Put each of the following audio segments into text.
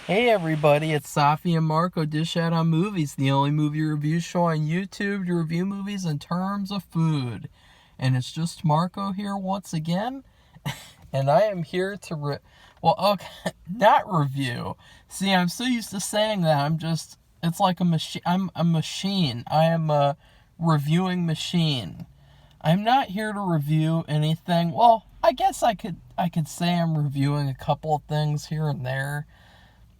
Hey everybody, it's Safi and Marco Dish Out on Movies, the only movie review show on YouTube to review movies in terms of food. And it's just Marco here once again, and I am here to not review. See, I'm so used to saying that, it's like a machine. I'm a machine. I am a reviewing machine. I'm not here to review anything. Well, I guess I could say I'm reviewing a couple of things here and there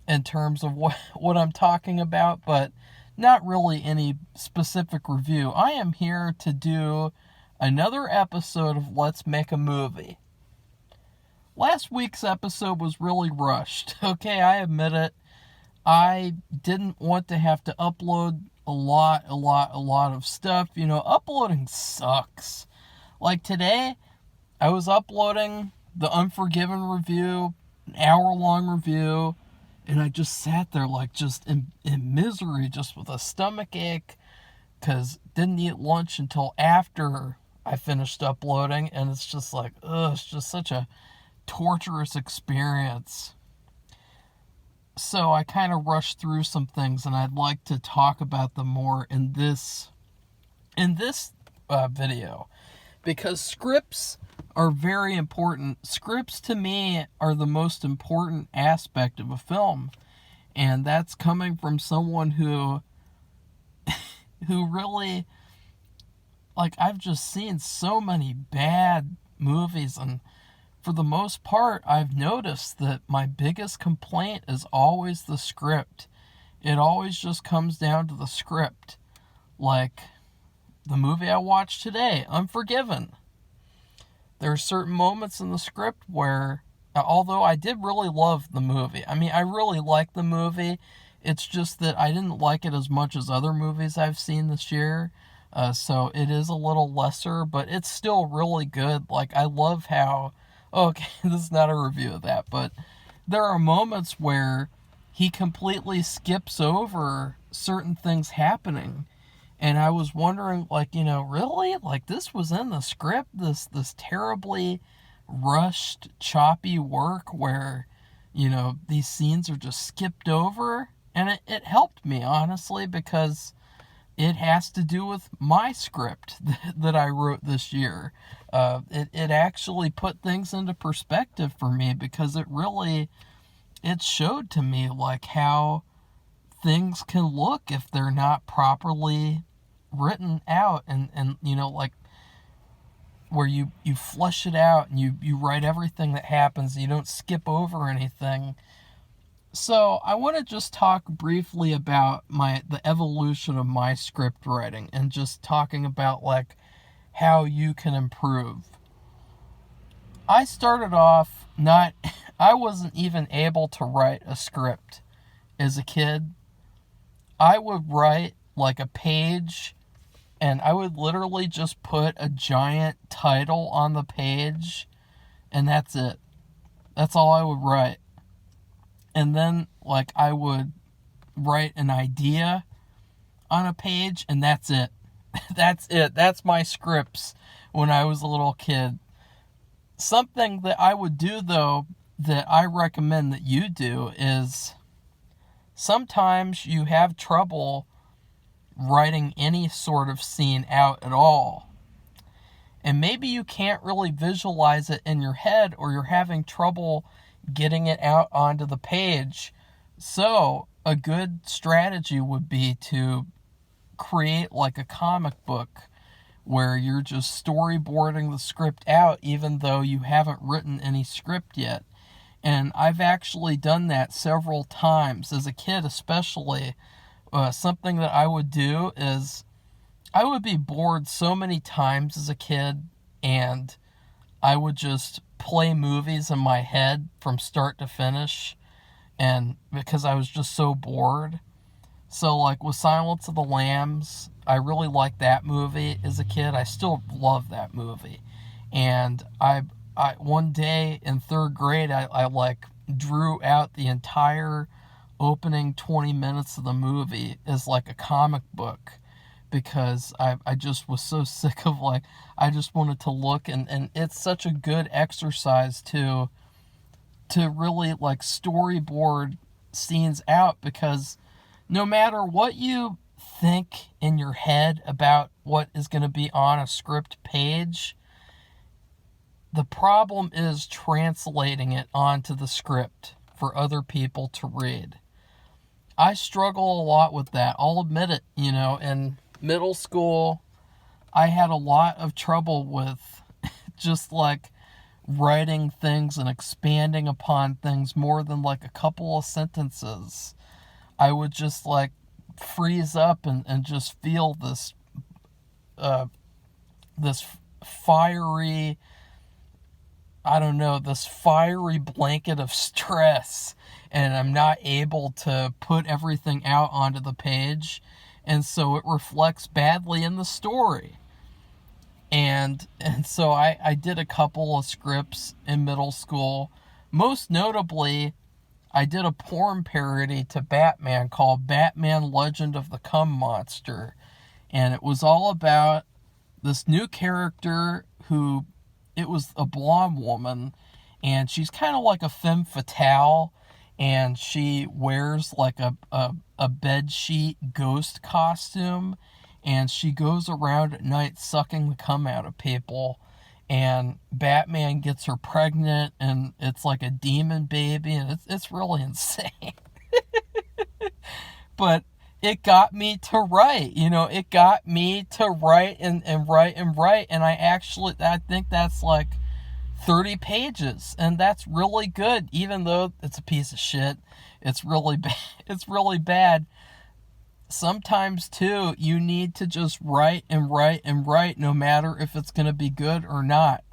in terms of what I'm talking about, but not really any specific review. I am here to do another episode of Let's Make a Movie. Last week's episode was really rushed. Okay, I admit it. I didn't want to have to upload a lot of stuff. You know, uploading sucks. Like today, I was uploading the Unforgiven review, an hour-long review, and I just sat there like just in misery, just with a stomach ache, because didn't eat lunch until after I finished uploading, and it's just like, it's just such a torturous experience. So I kind of rushed through some things, and I'd like to talk about them more in this video, because scripts are very important. Scripts to me are the most important aspect of a film, and that's coming from someone who really, like, I've just seen so many bad movies, and for the most part I've noticed that my biggest complaint is always the script. It always just comes down to the script. Like the movie I watched today, Unforgiven. There are certain moments in the script where, although I did really love the movie, I really liked the movie, it's just that I didn't like it as much as other movies I've seen this year, so it is a little lesser, but it's still really good. Like, I love how, okay, this is not a review of that, but there are moments where he completely skips over certain things happening. And I was wondering, like, really? Like, this was in the script? This terribly rushed, choppy work where, these scenes are just skipped over? And it helped me, honestly, because it has to do with my script that I wrote this year. It actually put things into perspective for me, because it showed to me, like, how things can look if they're not properly written out, and like, where you flush it out and you write everything that happens, you don't skip over anything. So I want to just talk briefly about the evolution of my script writing, and just talking about, like, how you can improve. I started off I wasn't even able to write a script as a kid. I would write like a page, and I would literally just put a giant title on the page, and that's it. That's all I would write. And then, like, I would write an idea on a page, and that's it. That's it. That's my scripts when I was a little kid. Something that I would do, though, that I recommend that you do, is sometimes you have trouble writing any sort of scene out at all. And maybe you can't really visualize it in your head, or you're having trouble getting it out onto the page. So a good strategy would be to create like a comic book where you're just storyboarding the script out, even though you haven't written any script yet. And I've actually done that several times as a kid, especially. Something that I would do is I would be bored so many times as a kid, and I would just play movies in my head from start to finish, and because I was just so bored. So, like, with Silence of the Lambs, I really liked that movie as a kid. I still love that movie. And I one day in third grade, I like drew out the entire opening 20 minutes of the movie as like a comic book, because I just was so sick of, like, I just wanted to look, and it's such a good exercise to really, like, storyboard scenes out, because no matter what you think in your head about what is going to be on a script page, the problem is translating it onto the script for other people to read. I struggle a lot with that. I'll admit it. In middle school, I had a lot of trouble with just like writing things and expanding upon things more than like a couple of sentences. I would just like freeze up and just feel this fiery, I don't know, this fiery blanket of stress, and I'm not able to put everything out onto the page, and so it reflects badly in the story. And so I did a couple of scripts in middle school. Most notably, I did a porn parody to Batman called Batman Legend of the Cum Monster. And it was all about this new character who, it was a blonde woman, and she's kind of like a femme fatale, and she wears like a bed sheet ghost costume, and she goes around at night sucking the cum out of people, and Batman gets her pregnant, and it's like a demon baby, and it's really insane. But it got me to write, it got me to write and write and write, and I think that's like 30 pages, and that's really good, even though it's a piece of shit. It's really bad. It's really bad. Sometimes, too, you need to just write and write and write, no matter if it's going to be good or not.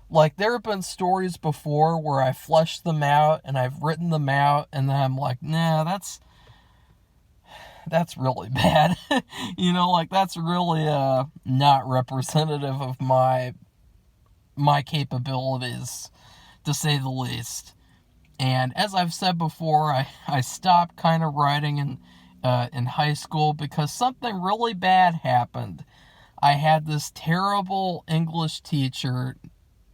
Like, there have been stories before where I fleshed them out, and I've written them out, and then I'm like, nah, that's really bad. That's really not representative of my capabilities, to say the least. And as I've said before, I stopped kind of writing in high school because something really bad happened. I had this terrible English teacher,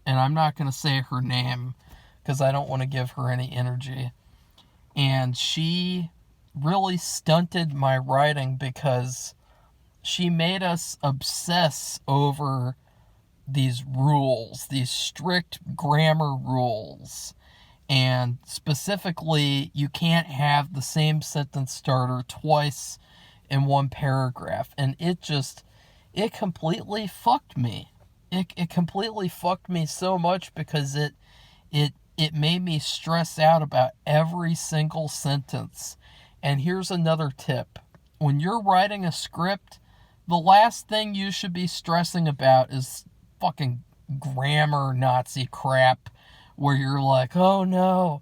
and I'm not going to say her name because I don't want to give her any energy. And she really stunted my writing because she made us obsess over these rules, these strict grammar rules. And specifically, you can't have the same sentence starter twice in one paragraph. And it completely fucked me. It completely fucked me so much because it made me stress out about every single sentence. And here's another tip. When you're writing a script, the last thing you should be stressing about is fucking grammar Nazi crap, where you're like, oh no,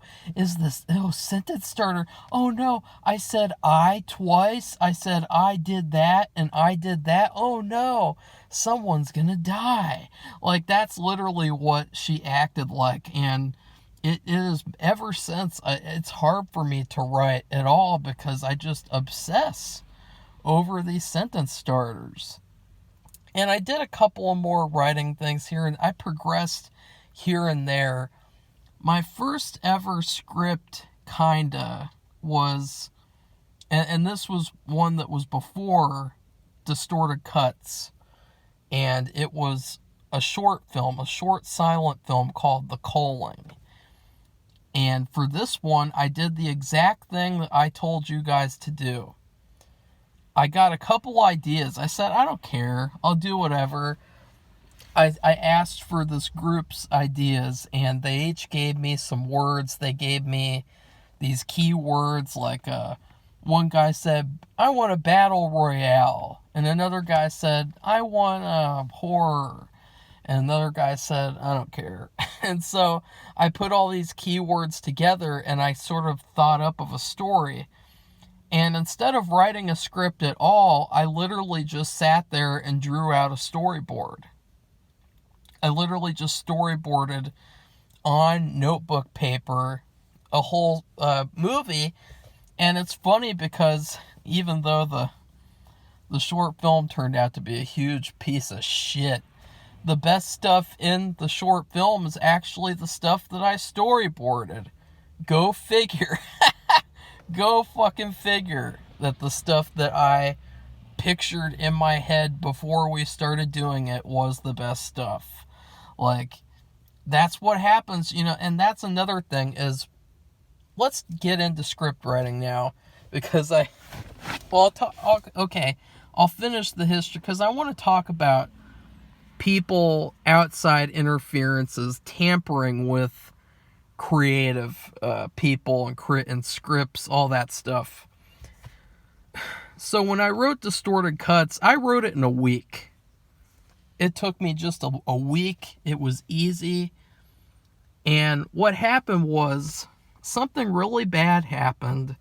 sentence starter, oh no, I said I twice, I said I did that, and I did that, oh no, someone's gonna die. Like, that's literally what she acted like, and it is, ever since, it's hard for me to write at all because I just obsess over these sentence starters. And I did a couple of more writing things here, and I progressed here and there. My first ever script, kinda, was, and this was one that was before Distorted Cuts, and it was a short silent film called The Calling. And for this one, I did the exact thing that I told you guys to do. I got a couple ideas. I said, I don't care. I'll do whatever. I asked for this group's ideas, and they each gave me some words. They gave me these key words, like one guy said, I want a battle royale. And another guy said, I want a horror. And another guy said, I don't care. And so I put all these keywords together, and I sort of thought up of a story. And instead of writing a script at all, I literally just sat there and drew out a storyboard. I literally just storyboarded on notebook paper a whole movie. And it's funny because even though the short film turned out to be a huge piece of shit, the best stuff in the short film is actually the stuff that I storyboarded. Go figure. Go fucking figure that the stuff that I pictured in my head before we started doing it was the best stuff. Like, that's what happens, and that's another thing is, let's get into script writing now, because I'll finish the history, because I want to talk about people outside interferences tampering with creative people and scripts, all that stuff. So when I wrote Distorted Cuts, I wrote it in a week. It took me just a week. It was easy. And what happened was, something really bad happened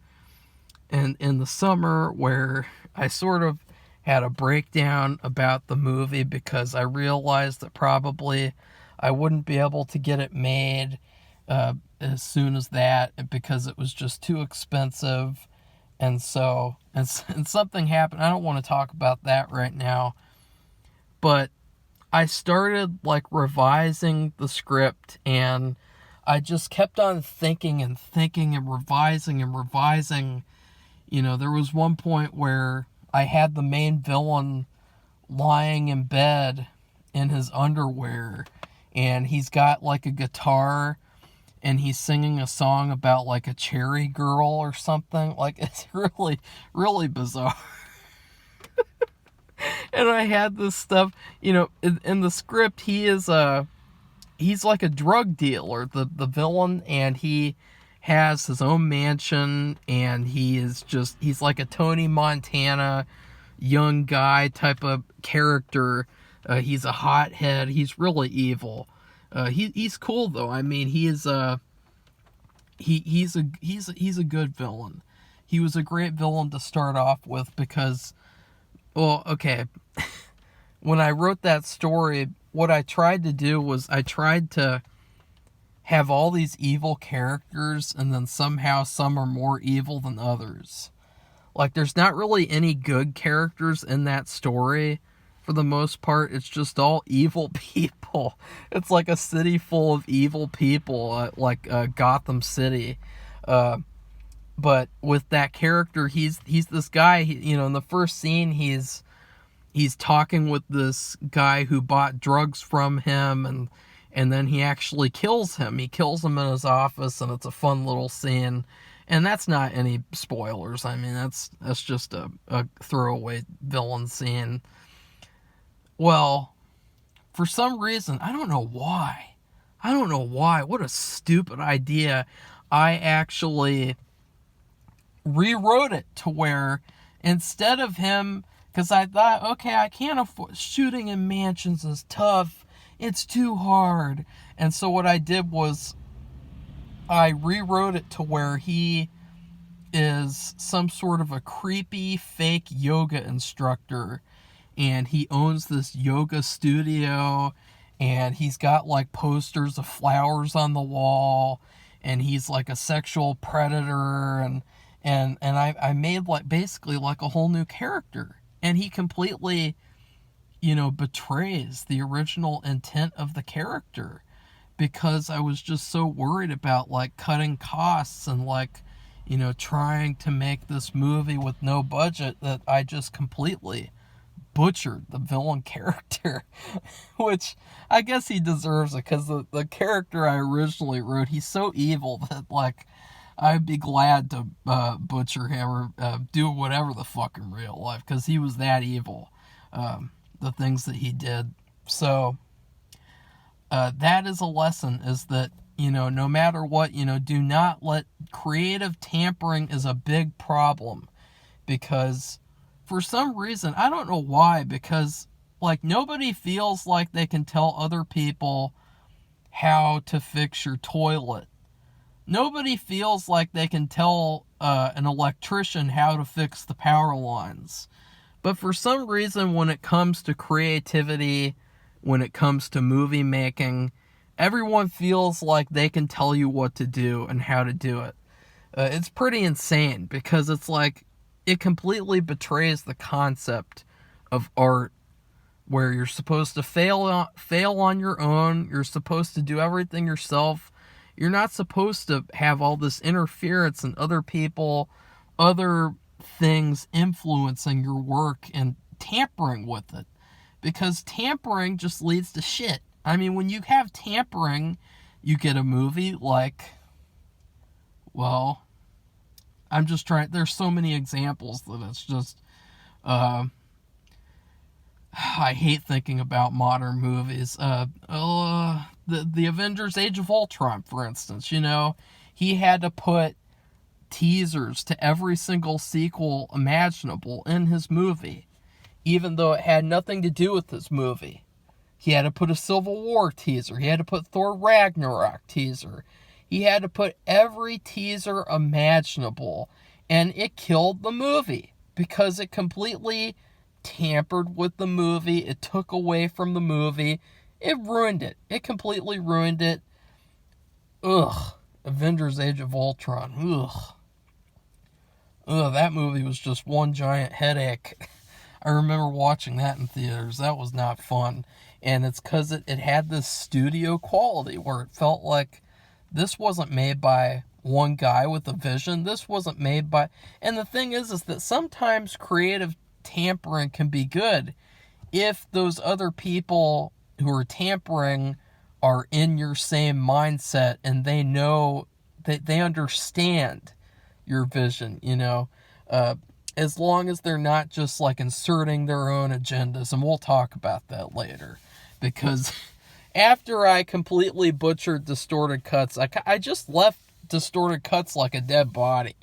in the summer, where I sort of had a breakdown about the movie, because I realized that probably I wouldn't be able to get it made as soon as that, because it was just too expensive. And so, and something happened. I don't want to talk about that right now, but I started like revising the script, and I just kept on thinking and revising and revising. There was one point where I had the main villain lying in bed in his underwear, and he's got like a guitar, and he's singing a song about like a cherry girl or something. Like, it's really, really bizarre. And I had this stuff, in the script, he's like a drug dealer, the villain, and he has his own mansion, and he's like a Tony Montana young guy type of character. He's a hothead. He's really evil. He's cool though. I mean, he's a good villain. He was a great villain to start off with, because, well, okay, when I wrote that story, what I tried to do was I tried to have all these evil characters, and then somehow some are more evil than others. Like, there's not really any good characters in that story. For the most part, it's just all evil people. It's like a city full of evil people, like Gotham City. But with that character, he's this guy. In the first scene, he's talking with this guy who bought drugs from him, and then he actually kills him. He kills him in his office, and it's a fun little scene. And that's not any spoilers. I mean, that's just a throwaway villain scene. Well, for some reason, I don't know why, what a stupid idea, I actually rewrote it to where, instead of him, because I thought, okay, I can't afford, shooting in mansions is tough, it's too hard. And so what I did was, I rewrote it to where he is some sort of a creepy fake yoga instructor, and he owns this yoga studio, and he's got like posters of flowers on the wall, and he's like a sexual predator, and I made like basically like a whole new character, and he completely, betrays the original intent of the character, because I was just so worried about like cutting costs and like, trying to make this movie with no budget, that I just completely butchered the villain character. Which I guess he deserves it, because the character I originally wrote, he's so evil that like I'd be glad to butcher him or do whatever the fuck in real life, because he was that evil, the things that he did. So that is a lesson, is that, no matter what, do not let creative tampering is a big problem, because for some reason, I don't know why, because like nobody feels like they can tell other people how to fix your toilet. Nobody feels like they can tell an electrician how to fix the power lines. But for some reason, when it comes to creativity, when it comes to movie making, everyone feels like they can tell you what to do and how to do it. It's pretty insane, because it's like, it completely betrays the concept of art, where you're supposed to fail on your own, you're supposed to do everything yourself, You're not supposed to have all this interference and other people, other things influencing your work and tampering with it. Because tampering just leads to shit. I mean, when you have tampering, you get a movie like, well, I'm just trying, there's so many examples that it's just, I hate thinking about modern movies. The Avengers Age of Ultron, for instance, he had to put teasers to every single sequel imaginable in his movie, even though it had nothing to do with his movie. He had to put a Civil War teaser. He had to put Thor Ragnarok teaser. He had to put every teaser imaginable, and it killed the movie because it completely tampered with the movie. It took away from the movie. It ruined it. It completely ruined it. Ugh. Avengers Age of Ultron. Ugh. Ugh, that movie was just one giant headache. I remember watching that in theaters. That was not fun. And it's because it had this studio quality where it felt like this wasn't made by one guy with a vision. This wasn't made by... And the thing is that sometimes creative tampering can be good if those other people who are tampering are in your same mindset and they know that they understand your vision, as long as they're not just like inserting their own agendas. And we'll talk about that later, because after I completely butchered Distorted Cuts, I just left Distorted Cuts like a dead body.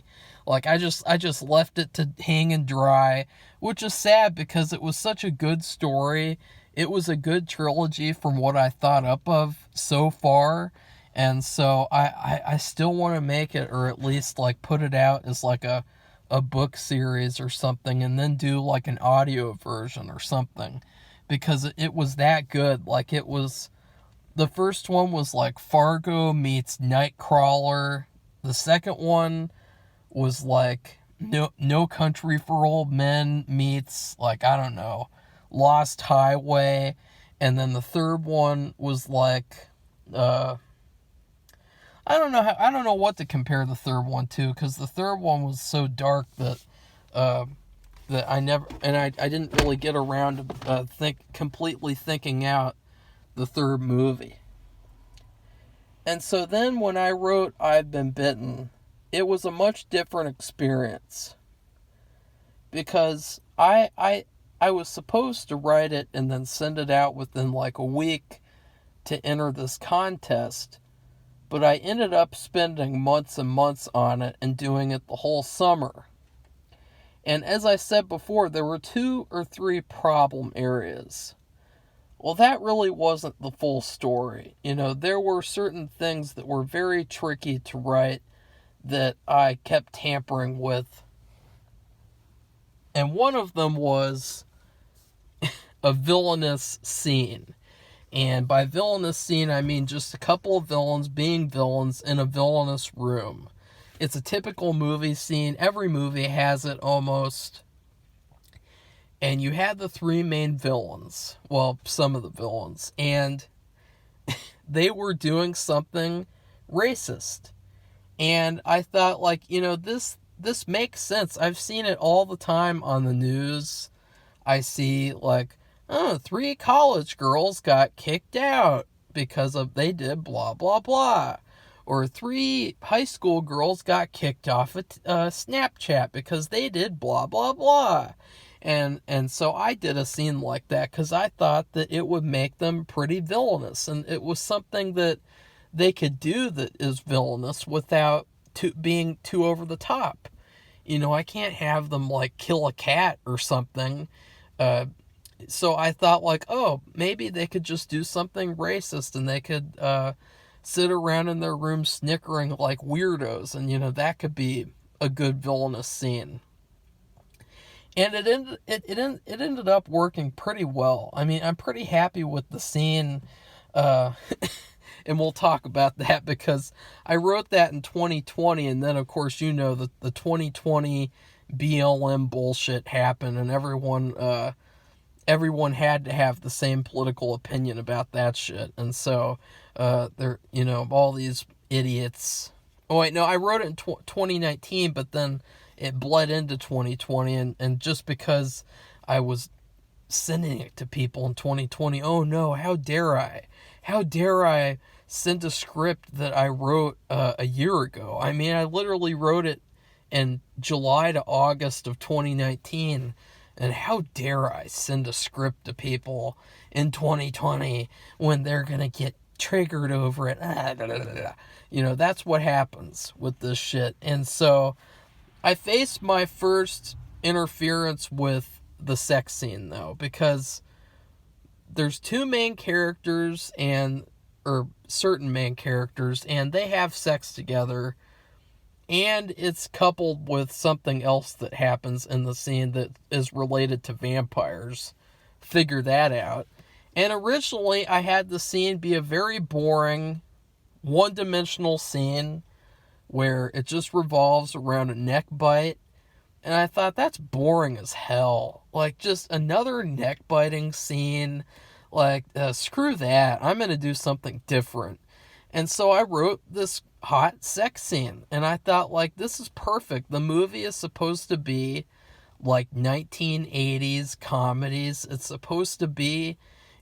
Like I just left it to hang and dry, which is sad because it was such a good story. It was a good trilogy from what I thought up of so far. And so I still want to make it, or at least like put it out as like a book series or something, and then do like an audio version or something, because it was that good. Like it was, the first one was like Fargo meets Nightcrawler. The second one was like No Country for Old Men meets, like, I don't know, Lost Highway. And then the third one was like, I don't know what to compare the third one to, because the third one was so dark that I never, and I didn't really get around to completely thinking out the third movie. And so then when I wrote I've Been Bitten, it was a much different experience, because I was supposed to write it and then send it out within like a week to enter this contest. But I ended up spending months and months on it and doing it the whole summer. And as I said before, there were 2 or 3 problem areas. Well, that really wasn't the full story. There were certain things that were very tricky to write that I kept tampering with. And one of them was a villainous scene. And by villainous scene, I mean just a couple of villains being villains in a villainous room. It's a typical movie scene. Every movie has it almost. And you had the 3 main villains. Well, some of the villains. And they were doing something racist. And I thought, like, this makes sense. I've seen it all the time on the news. I see, like, 3 college girls got kicked out because they did blah, blah, blah. Or 3 high school girls got kicked off of Snapchat because they did blah, blah, blah. And so I did a scene like that because I thought that it would make them pretty villainous. And it was something that they could do that is villainous without being too over the top. I can't have them, like, kill a cat or something. So I thought, like, maybe they could just do something racist and they could sit around in their room snickering like weirdos, and that could be a good villainous scene. And it ended up working pretty well. I mean, I'm pretty happy with the scene, and we'll talk about that because I wrote that in 2020, and then of course the 2020 BLM bullshit happened, and everyone had to have the same political opinion about that shit. And so, all these idiots. Oh wait, no, I wrote it in 2019, but then it bled into 2020, and just because I was sending it to people in 2020, oh no, how dare I? How dare I send a script that I wrote a year ago? I mean, I literally wrote it in July to August of 2019, and how dare I send a script to people in 2020 when they're going to get triggered over it? You know, that's what happens with this shit. And so I faced my first interference with the sex scene, though, because there's two main characters or certain main characters, and they have sex together, and it's coupled with something else that happens in the scene that is related to vampires. Figure that out. And originally I had the scene be a very boring, one-dimensional scene where it just revolves around a neck bite. And I thought, that's boring as hell. Like, just another neck biting scene. Like, screw that. I'm going to do something different. And so I wrote this hot sex scene. And I thought, like, this is perfect. The movie is supposed to be like 1980s comedies. It's supposed to be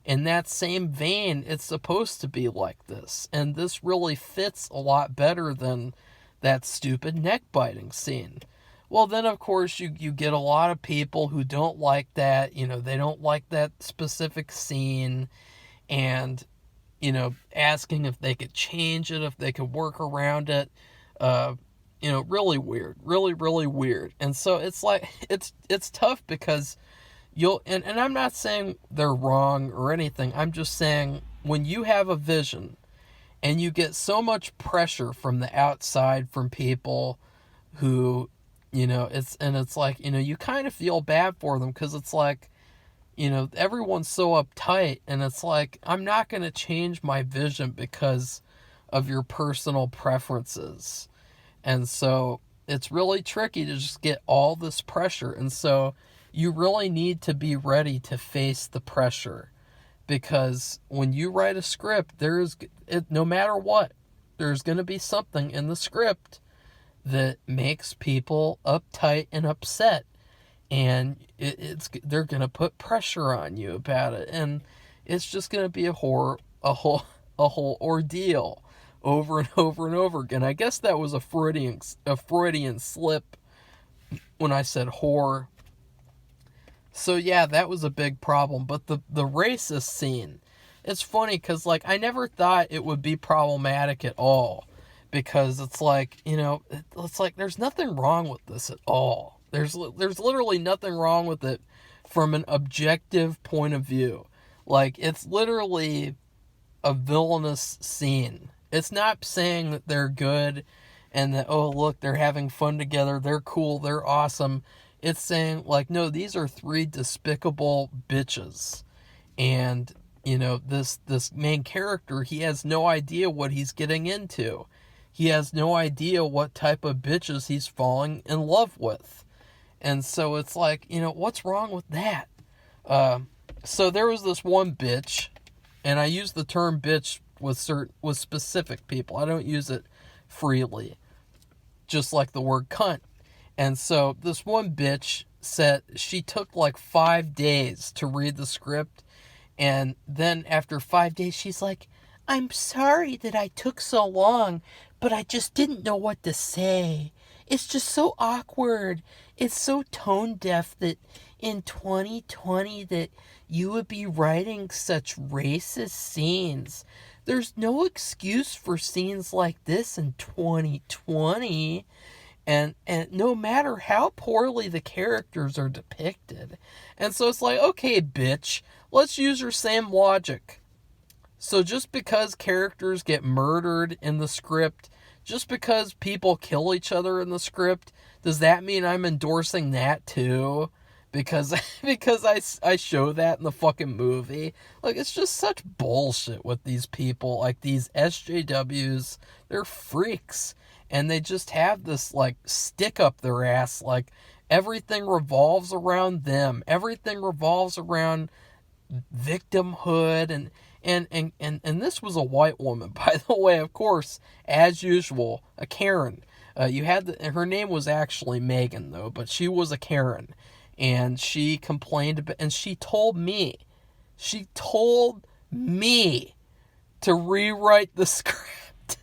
in that same vein. It's supposed to be like this. And this really fits a lot better than that stupid neck biting scene. Well, then, of course, you get a lot of people who don't like that. You know, they don't like that specific scene. And, you know, asking if they could change it, if they could work around it. You know, really weird. Really, really weird. And so it's like, it's tough because and I'm not saying they're wrong or anything. I'm just saying when you have a vision and you get so much pressure from the outside from people who, you know, it's like, you know, you kind of feel bad for them because it's like, you know, everyone's so uptight, and it's like, I'm not going to change my vision because of your personal preferences. And so it's really tricky to just get all this pressure. And so you really need to be ready to face the pressure, because when you write a script, no matter what, there's going to be something in the script that makes people uptight and upset, and they're going to put pressure on you about it, and it's just going to be a whole ordeal over and over and over again. I guess that was a Freudian slip when I said whore. So yeah, that was a big problem. But the racist scene, it's funny because, like, I never thought it would be problematic at all, because it's like, you know, it's like there's nothing wrong with this at all. There's literally nothing wrong with it from an objective point of view. Like, it's literally a villainous scene. It's not saying that they're good and that, oh, look, they're having fun together, they're cool, they're awesome. It's saying, like, no, these are three despicable bitches. And, you know, this main character, he has no idea what he's getting into. He has no idea what type of bitches he's falling in love with. And so it's like, you know, what's wrong with that? So there was this one bitch, and I use the term bitch with specific people. I don't use it freely, just like the word cunt. And so this one bitch said she took like 5 days to read the script, and then after 5 days she's like, I'm sorry that I took so long, but I just didn't know what to say. It's just so awkward. It's so tone deaf that in 2020 that you would be writing such racist scenes. There's no excuse for scenes like this in 2020. And no matter how poorly the characters are depicted. And so it's like, okay, bitch, let's use your same logic. So just because characters get murdered in the script, just because people kill each other in the script, does that mean I'm endorsing that too? Because I show that in the fucking movie? Like, it's just such bullshit with these people. Like, these SJWs, they're freaks. And they just have this, like, stick up their ass. Like, everything revolves around them. Everything revolves around victimhood. And And this was a white woman, by the way, of course, as usual, a Karen. Her name was actually Megan, though, but she was a Karen. And she complained about, and she told me to rewrite the script.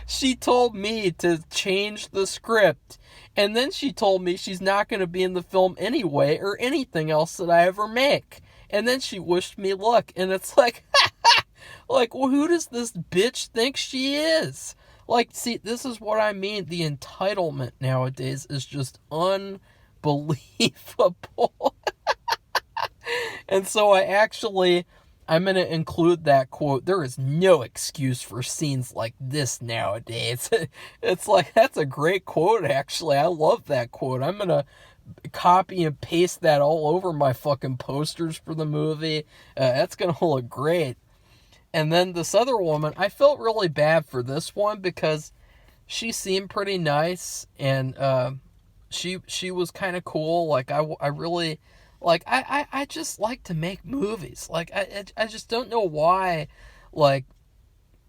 She told me to change the script. And then she told me she's not going to be in the film anyway, or anything else that I ever make. And then she wished me luck. And it's like, like, well, who does this bitch think she is? Like, see, this is what I mean. The entitlement nowadays is just unbelievable. And so I'm going to include that quote. There is no excuse for scenes like this nowadays. It's like, that's a great quote, actually. I love that quote. I'm going to copy and paste that all over my fucking posters for the movie. That's going to look great. And then this other woman, I felt really bad for this one because she seemed pretty nice, and she was kind of cool. Like, I really... Like, I just like to make movies. Like, I just don't know why, like,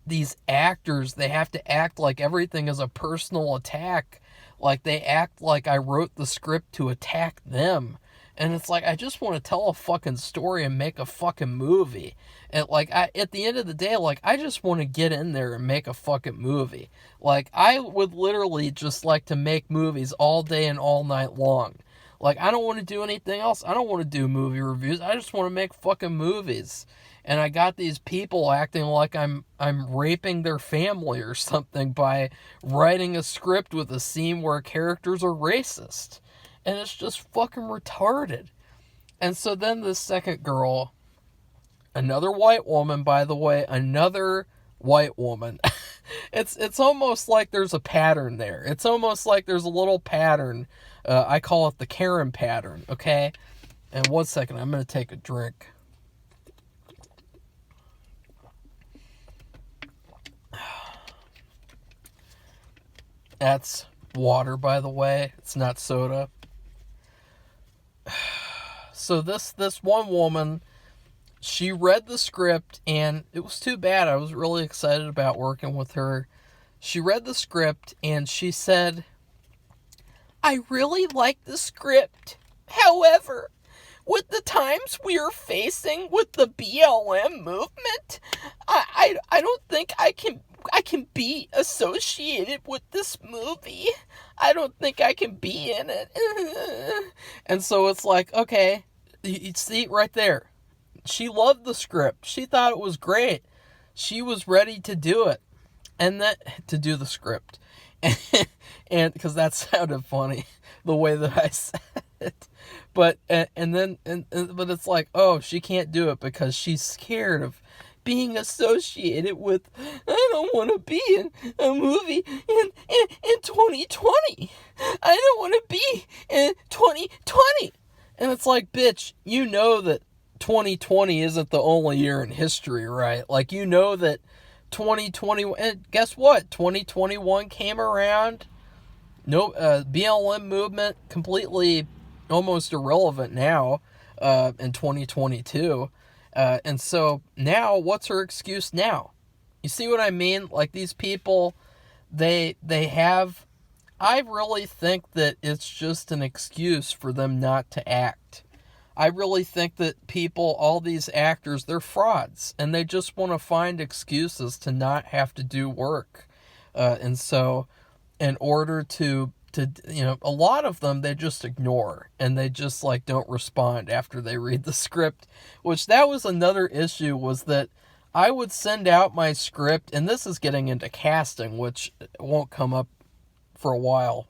these actors, they have to act like everything is a personal attack. Like, they act like I wrote the script to attack them. And it's like, I just want to tell a fucking story and make a fucking movie. And, like, at the end of the day, like, I just want to get in there and make a fucking movie. Like, I would literally just like to make movies all day and all night long. Like, I don't want to do anything else. I don't want to do movie reviews. I just want to make fucking movies. And I got these people acting like I'm raping their family or something by writing a script with a scene where characters are racist. And it's just fucking retarded. And so then the second girl, another white woman, by the way, another white woman. It's almost like there's a pattern there. It's almost like there's a little pattern. I call it the Karen pattern, okay? And 1 second, I'm going to take a drink. That's water, by the way. It's not soda. So this one woman, she read the script, and it was too bad. I was really excited about working with her. She read the script, and she said, I really like the script. However, with the times we are facing with the BLM movement, I don't think I can be associated with this movie. I don't think I can be in it. And so it's like, okay, you see right there. She loved the script. She thought it was great. She was ready to do it. And to do the script. And because that sounded funny, the way that I said it. But but it's like, oh, she can't do it because she's scared of being associated with, I don't want to be in a movie in 2020. I don't want to be in 2020. And it's like, bitch, you know that 2020 isn't the only year in history, right? Like, you know that 2020, and guess what? 2021 came around. No, BLM movement completely almost irrelevant now in 2022. And so now, what's her excuse now? You see what I mean? Like, these people, they have, I really think that it's just an excuse for them not to act. I really think that people, all these actors, they're frauds, and they just want to find excuses to not have to do work. And so, in order to, a lot of them, they just ignore, and they just, like, don't respond after they read the script, which that was another issue, was that I would send out my script, and this is getting into casting, which won't come up for a while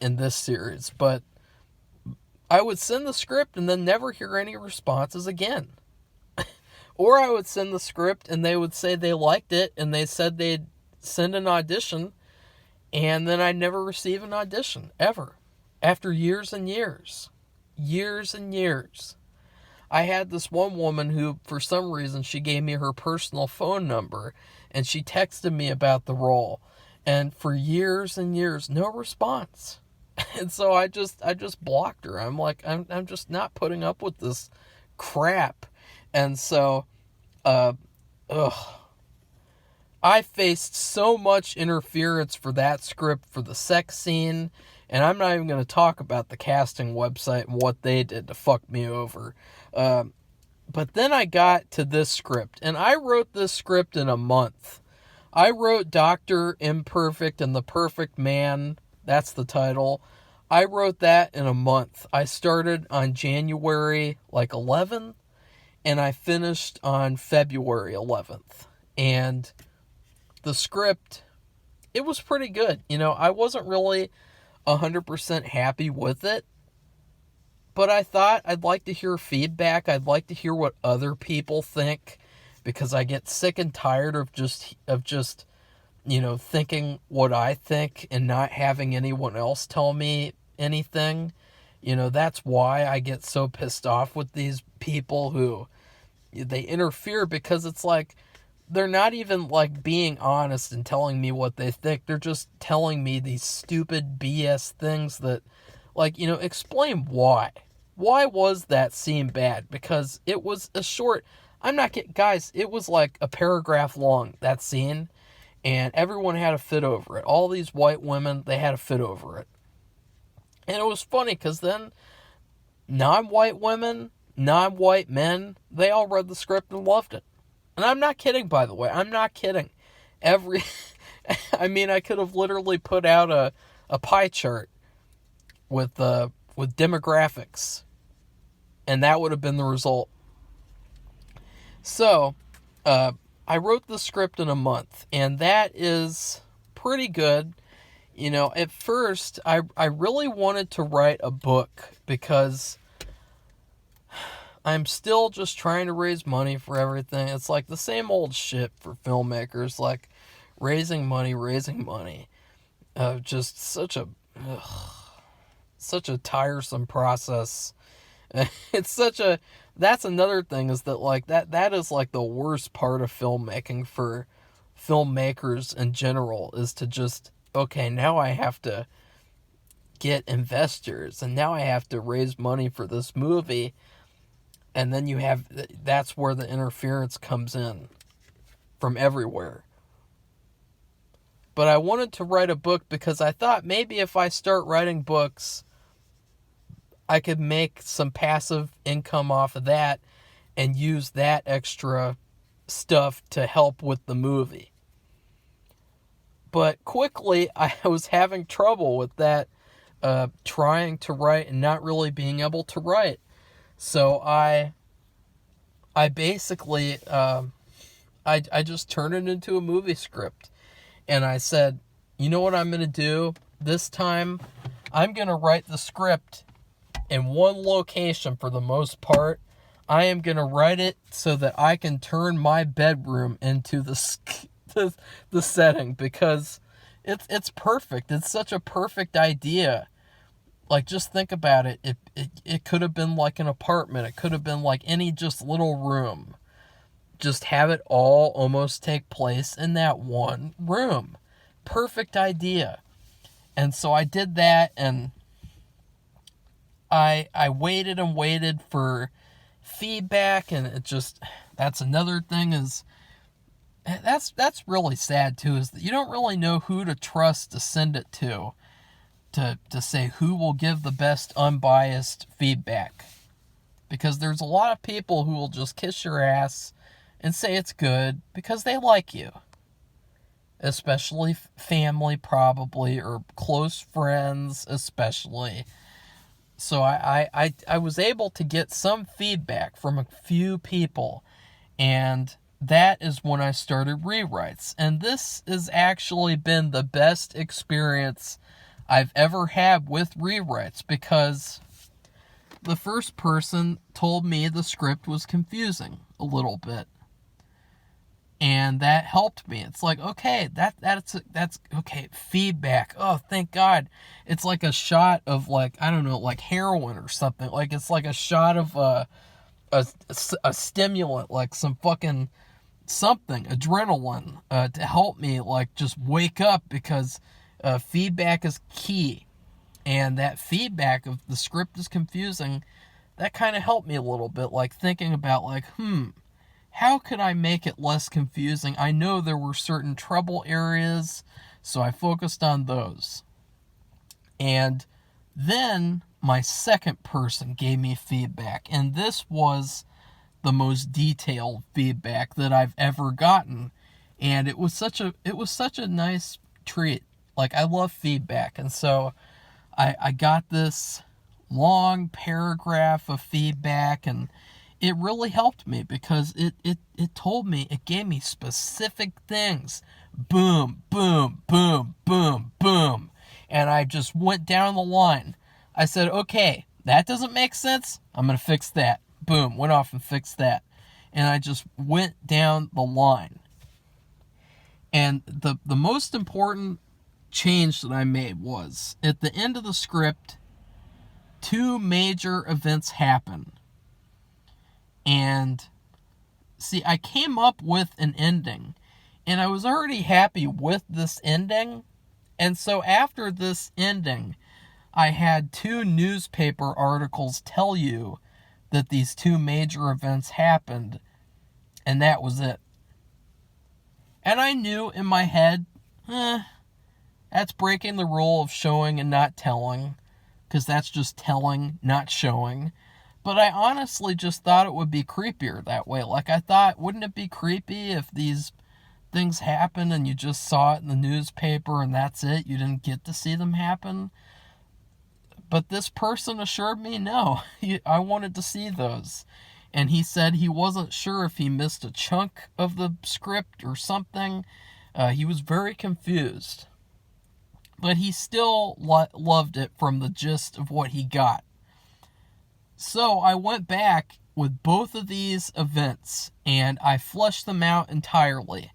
in this series, but I would send the script and then never hear any responses again. Or I would send the script and they would say they liked it and they said they'd send an audition, and then I'd never receive an audition, ever. After years and years. Years and years. I had this one woman who, for some reason, she gave me her personal phone number and she texted me about the role. And for years and years, no response. And so I just blocked her. I'm like, I'm just not putting up with this crap. And so, uh, ugh, I faced so much interference for that script for the sex scene, and I'm not even going to talk about the casting website and what they did to fuck me over. But then I got to this script, and I wrote this script in a month. I wrote Dr. Imperfect and the Perfect Man. That's the title. I wrote that in a month. I started on January 11th, and I finished on February 11th. And the script, it was pretty good. I wasn't really 100% happy with it, but I thought I'd like to hear feedback. I'd like to hear what other people think, because I get sick and tired of just thinking what I think and not having anyone else tell me anything. That's why I get so pissed off with these people who they interfere, because it's like they're not even being honest and telling me what they think. They're just telling me these stupid BS things that explain why. Why was that scene bad? Because it was a short, I'm not kidding, guys, it was like a paragraph long, that scene, and everyone had a fit over it. All these white women, they had a fit over it. And it was funny, because then non-white women, non-white men, they all read the script and loved it. And I'm not kidding, by the way. I'm not kidding. I could have literally put out a pie chart with demographics, and that would have been the result. So, I wrote the script in a month, and that is pretty good. At first, I really wanted to write a book, because I'm still just trying to raise money for everything. It's like the same old shit for filmmakers, like raising money. Just such a tiresome process. That's another thing, is that that is the worst part of filmmaking for filmmakers in general, is to just, okay, now I have to get investors, and now I have to raise money for this movie. And then that's where the interference comes in from everywhere. But I wanted to write a book, because I thought maybe if I start writing books, I could make some passive income off of that and use that extra stuff to help with the movie. But quickly, I was having trouble with that, trying to write and not really being able to write. So I basically, I just turned it into a movie script. And I said, you know what I'm going to do? This time, I'm going to write the script in one location for the most part. I am going to write it so that I can turn my bedroom into the setting, because it's perfect. It's such a perfect idea. Just think about it. It could have been like an apartment. It could have been like any just little room. Just have it all almost take place in that one room. Perfect idea. And so I did that, and I waited and waited for feedback, and it just, that's another thing, is that's really sad too, is that you don't really know who to trust to send it to say who will give the best unbiased feedback. Because there's a lot of people who will just kiss your ass and say it's good because they like you. Especially family, probably, or close friends, especially. So I was able to get some feedback from a few people, and that is when I started rewrites. And this has actually been the best experience I've ever had with rewrites, because the first person told me the script was confusing a little bit. And that helped me. It's like, okay, that's okay, feedback. Oh, thank God. It's like a shot of I don't know, like heroin or something. It's like a shot of a stimulant, like some fucking something, adrenaline, to help me just wake up, because feedback is key. And that feedback of the script is confusing, that kind of helped me a little bit, like thinking about like, how could I make it less confusing? I know there were certain trouble areas, so I focused on those. And then my second person gave me feedback, and this was the most detailed feedback that I've ever gotten. And it was such a nice treat. Like, I love feedback, and so I got this long paragraph of feedback, and it really helped me because it told me, it gave me specific things. Boom, boom, boom, boom, boom. And I just went down the line. I said, okay, that doesn't make sense. I'm going to fix that. Boom, went off and fixed that. And I just went down the line. And the most important change that I made was, at the end of the script, 2 major events happen. And see, I came up with an ending, and I was already happy with this ending. And so after this ending, I had 2 newspaper articles tell you that these 2 major events happened, and that was it. And I knew in my head, that's breaking the rule of showing and not telling, because that's just telling, not showing. But I honestly just thought it would be creepier that way. Like, I thought, wouldn't it be creepy if these things happened and you just saw it in the newspaper and that's it? You didn't get to see them happen? But this person assured me, no, I wanted to see those. And he said he wasn't sure if he missed a chunk of the script or something. He was very confused. But he still loved it from the gist of what he got. So I went back with both of these events, and I fleshed them out entirely.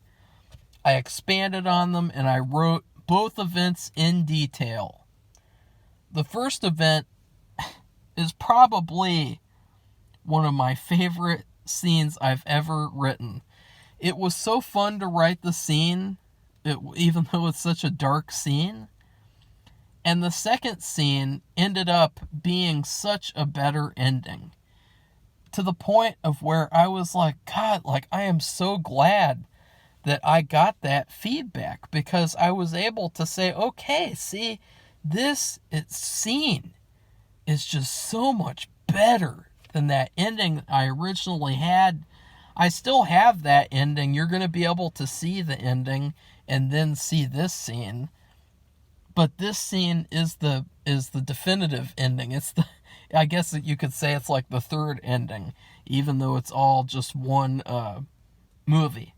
I expanded on them, and I wrote both events in detail. The first event is probably one of my favorite scenes I've ever written. It was so fun to write the scene, even though it's such a dark scene. And the second scene ended up being such a better ending. To the point of where I was like, God, like, I am so glad that I got that feedback, because I was able to say, okay, see, this scene is just so much better than that ending I originally had. I still have that ending. You're going to be able to see the ending and then see this scene. But this scene is the definitive ending. It's I guess that you could say it's like the third ending, even though it's all just one movie.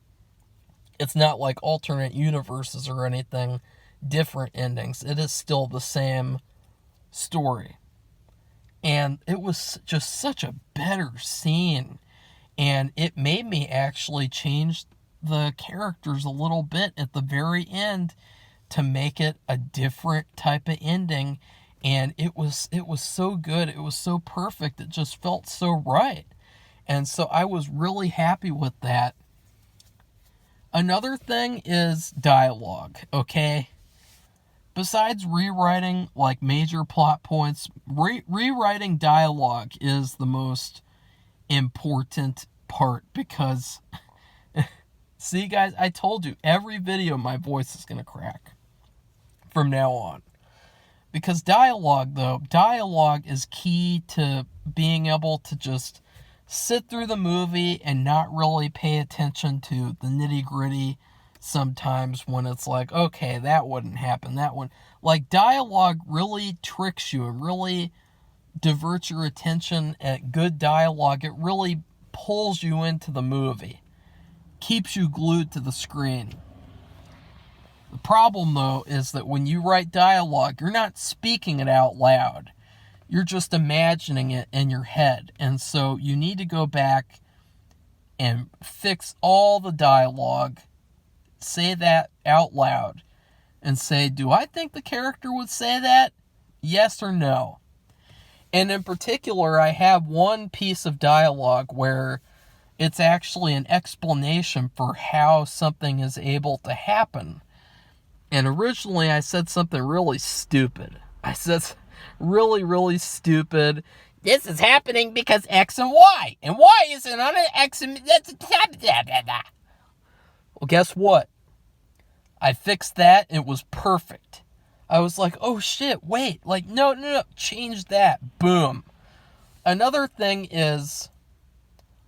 It's not like alternate universes or anything, different endings. It is still the same story. And it was just such a better scene. And it made me actually change the characters a little bit at the very end to make it a different type of ending. And it was so good. It was so perfect. It just felt so right. And so I was really happy with that. Another thing is dialogue, okay? Besides rewriting like major plot points, rewriting dialogue is the most important part, because see, guys, I told you, every video my voice is going to crack from now on. Because dialogue is key to being able to just sit through the movie and not really pay attention to the nitty-gritty sometimes, when it's like, okay, that wouldn't happen, that one. Like, dialogue really tricks you and really diverts your attention. At good dialogue, it really pulls you into the movie, keeps you glued to the screen. The problem, though, is that when you write dialogue, you're not speaking it out loud. You're just imagining it in your head. And so you need to go back and fix all the dialogue, say that out loud, and say, do I think the character would say that? Yes or no? And in particular, I have one piece of dialogue where it's actually an explanation for how something is able to happen. And originally I said something really stupid. I said really, really stupid. this is happening because X and Y. And Y isn't on an X and... Well, guess what? I fixed that. And it was perfect. I was like, oh shit, wait. Like, no. Change that. Boom. Another thing is,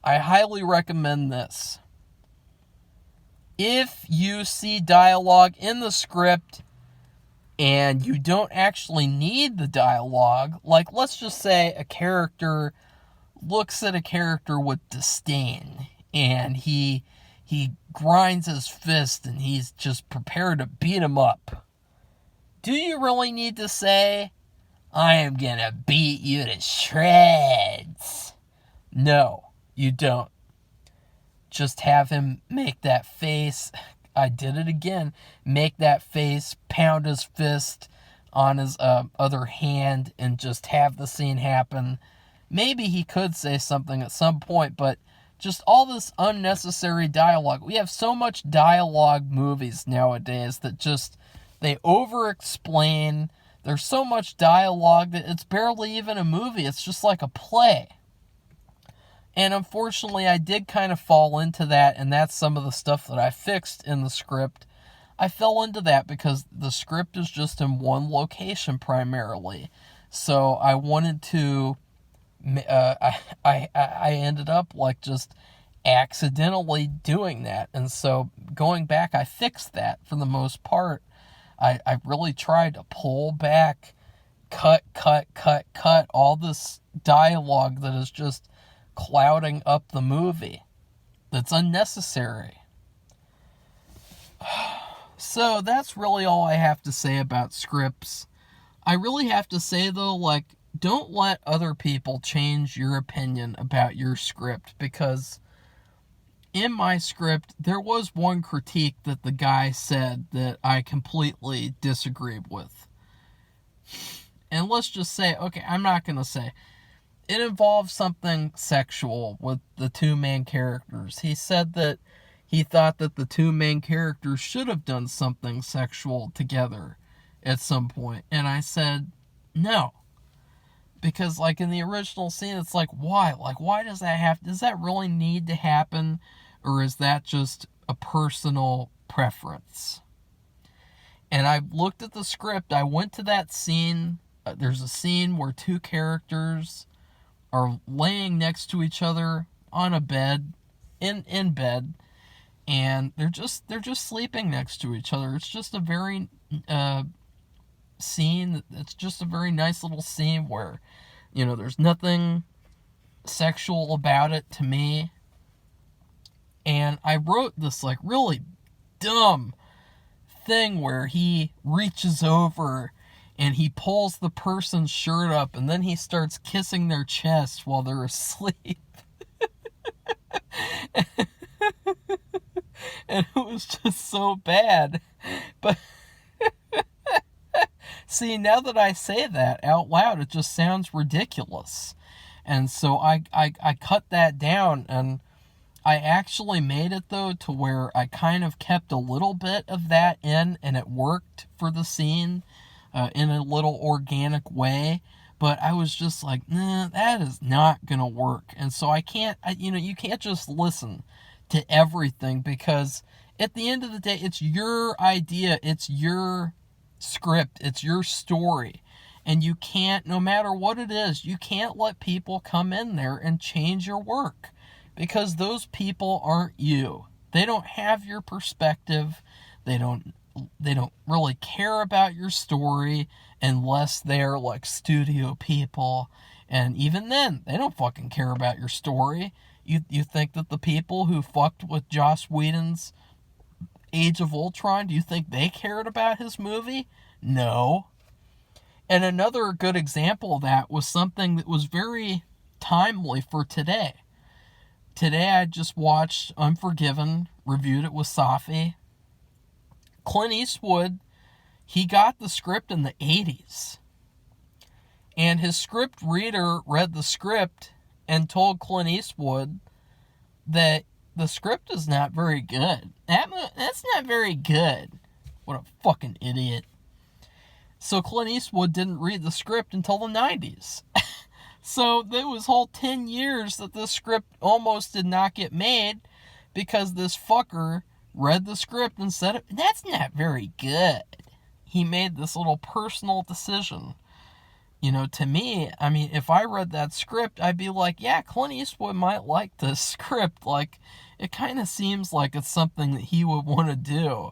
I highly recommend this. If you see dialogue in the script and you don't actually need the dialogue, like let's just say a character looks at a character with disdain and he grinds his fist and he's just prepared to beat him up. Do you really need to say, I am gonna beat you to shreds? No, you don't. Just have him make that face. I did it again. Make that face, pound his fist on his other hand, and just have the scene happen. Maybe he could say something at some point, but just all this unnecessary dialogue. We have so much dialogue movies nowadays that just, they over-explain. There's so much dialogue that it's barely even a movie. It's just like a play. And unfortunately, I did kind of fall into that, and that's some of the stuff that I fixed in the script. I fell into that because the script is just in one location primarily. So I wanted to, I ended up like just accidentally doing that. And so going back, I fixed that for the most part. I really tried to pull back, cut all this dialogue that is just clouding up the movie. That's unnecessary. So that's really all I have to say about scripts. I really have to say though, like, don't let other people change your opinion about your script, because in my script, there was one critique that the guy said that I completely disagreed with. And let's just say, okay, I'm not going to say, it involves something sexual with the two main characters. He said that he thought that the two main characters should have done something sexual together at some point. And I said, no. Because, like, in the original scene, it's like, why? Like, why does that really need to happen? Or is that just a personal preference? And I looked at the script. I went to that scene. There's a scene where two characters are laying next to each other on a bed, in bed, and they're just sleeping next to each other. It's just a very scene. It's just a very nice little scene where, you know, there's nothing sexual about it to me. And I wrote this like really dumb thing where he reaches over and he pulls the person's shirt up and then he starts kissing their chest while they're asleep. And it was just so bad. But see, now that I say that out loud, it just sounds ridiculous. And so I cut that down, and I actually made it, though, to where I kind of kept a little bit of that in, and it worked for the scene in a little organic way. But I was just like, nah, that is not going to work. And so you can't just listen to everything, because at the end of the day, it's your idea, it's your script, it's your story. And you can't, no matter what it is, you can't let people come in there and change your work, because those people aren't you. They don't have your perspective. They don't really care about your story unless they're like studio people. And even then, they don't fucking care about your story. You think that the people who fucked with Joss Whedon's Age of Ultron, do you think they cared about his movie? No. And another good example of that was something that was very timely for today. Today I just watched Unforgiven, reviewed it with Safi. Clint Eastwood, he got the script in the 80s. And his script reader read the script and told Clint Eastwood that the script is not very good. That's not very good. What a fucking idiot. So Clint Eastwood didn't read the script until the 90s. So there was whole 10 years that this script almost did not get made because this fucker read the script and said, that's not very good. He made this little personal decision. You know, to me, I mean, if I read that script, I'd be like, yeah, Clint Eastwood might like this script. Like, it kind of seems like it's something that he would want to do.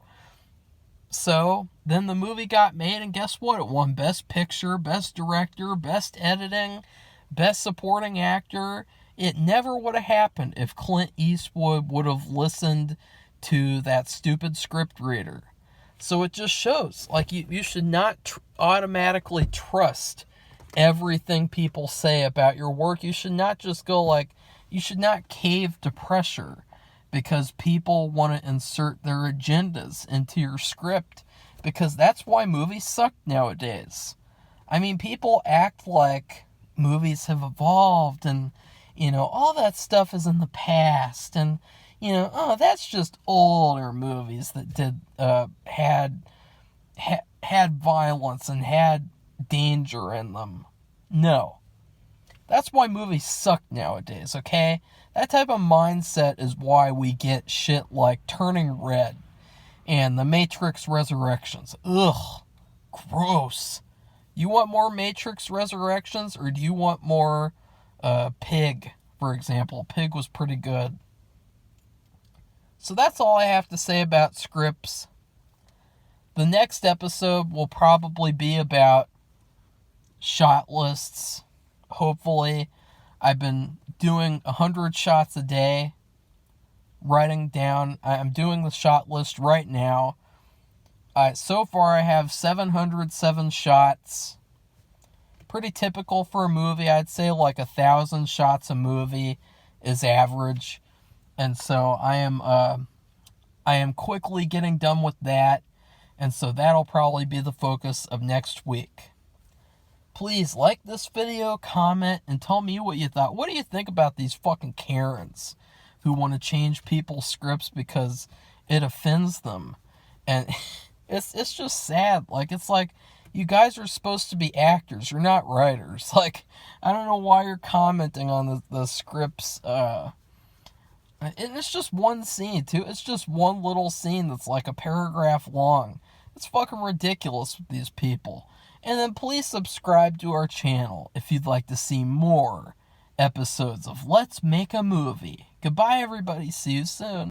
So, then the movie got made, and guess what? It won Best Picture, Best Director, Best Editing, Best Supporting Actor. It never would have happened if Clint Eastwood would have listened to that stupid script reader. So it just shows, like, you should not automatically trust everything people say about your work. You should not just go like, you should not cave to pressure because people want to insert their agendas into your script, because that's why movies suck nowadays. I mean, people act like movies have evolved and, you know, all that stuff is in the past, and, you know, oh, that's just older movies that had violence and had danger in them. No. That's why movies suck nowadays, okay? That type of mindset is why we get shit like Turning Red and The Matrix Resurrections. Ugh. Gross. You want more Matrix Resurrections, or do you want more Pig, for example? Pig was pretty good. So that's all I have to say about scripts. The next episode will probably be about shot lists. Hopefully, I've been doing 100 shots a day, writing down. I'm doing the shot list right now. So far, I have 707 shots. Pretty typical for a movie. I'd say like 1,000 shots a movie is average. And so I am quickly getting done with that. And so that'll probably be the focus of next week. Please like this video, comment, and tell me what you thought. What do you think about these fucking Karens who want to change people's scripts because it offends them? And it's just sad. Like, it's like, you guys are supposed to be actors. You're not writers. Like, I don't know why you're commenting on the scripts. And it's just one scene, too. It's just one little scene that's like a paragraph long. It's fucking ridiculous with these people. And then please subscribe to our channel if you'd like to see more episodes of Let's Make a Movie. Goodbye, everybody. See you soon.